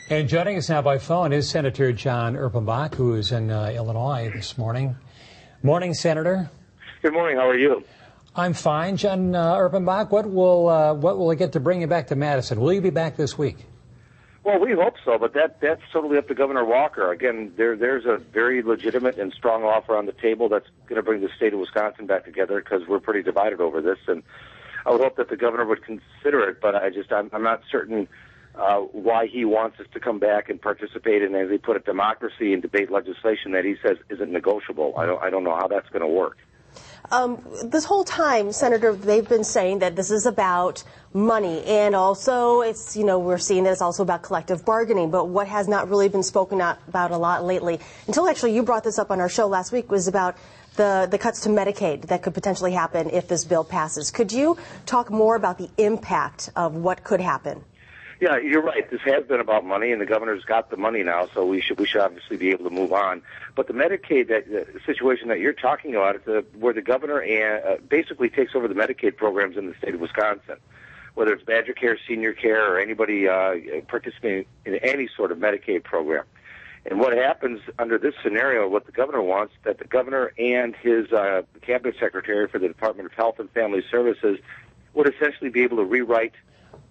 And joining us now by phone is Senator Jon Erpenbach, who is in Illinois this morning. Morning, Senator. Good morning. How are you? I'm fine. Jon Erpenbach, what will it get to bring you back to Madison? Will you be back this week? Well, we hope so, but that's totally up to Governor Walker. Again, there's a very legitimate and strong offer on the table that's going to bring the state of Wisconsin back together because we're pretty divided over this, and I would hope that the governor would consider it, but I'm not certain why he wants us to come back and participate in, as he put it, democracy and debate legislation that he says isn't negotiable. I don't know how that's going to work. This whole time, Senator, they've been saying that this is about money, and also it's, we're seeing that it's also about collective bargaining. But what has not really been spoken about a lot lately, until actually you brought this up on our show last week, was about the cuts to Medicaid that could potentially happen if this bill passes. Could you talk more about the impact of what could happen? Yeah, you're right. This has been about money, and the governor's got the money now, so we should obviously be able to move on. But the Medicaid situation that you're talking about is where the governor basically takes over the Medicaid programs in the state of Wisconsin, whether it's Badger Care, Senior Care, or anybody participating in any sort of Medicaid program. And what happens under this scenario, what the governor wants, that the governor and his cabinet secretary for the Department of Health and Family Services would essentially be able to rewrite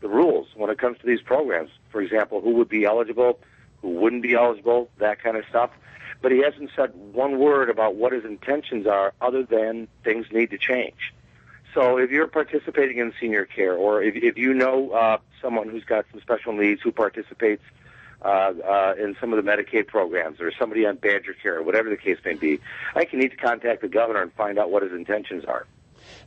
the rules when it comes to these programs. For example, who would be eligible, who wouldn't be eligible, that kind of stuff. But he hasn't said one word about what his intentions are other than things need to change. So if you're participating in senior care, or if you know someone who's got some special needs who participates in some of the Medicaid programs, or somebody on Badger Care, or whatever the case may be, I think you need to contact the governor and find out what his intentions are.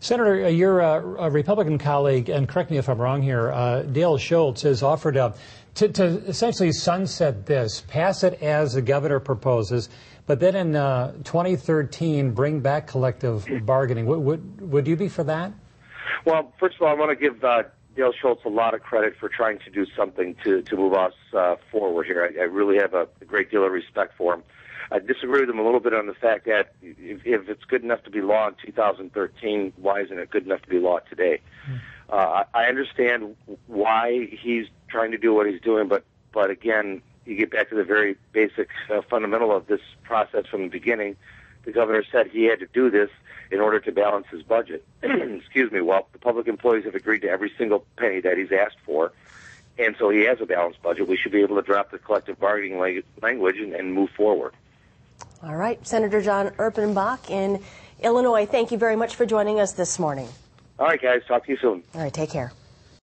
Senator, your Republican colleague, and correct me if I'm wrong here, Dale Schultz has offered to essentially sunset this, pass it as the governor proposes, but then in 2013 bring back collective bargaining. Would you be for that? Well, first of all, I want to give Dale Schultz a lot of credit for trying to do something to move us forward here. I really have a great deal of respect for him. I disagree with him a little bit on the fact that if it's good enough to be law in 2013, why isn't it good enough to be law today? I understand why he's trying to do what he's doing, but again, you get back to the very basic fundamental of this process from the beginning. The governor said he had to do this in order to balance his budget. Excuse me. Well, the public employees have agreed to every single penny that he's asked for, and so he has a balanced budget. We should be able to drop the collective bargaining language and move forward. All right. Senator Jon Erpenbach in Illinois, thank you very much for joining us this morning. All right, guys. Talk to you soon. All right. Take care.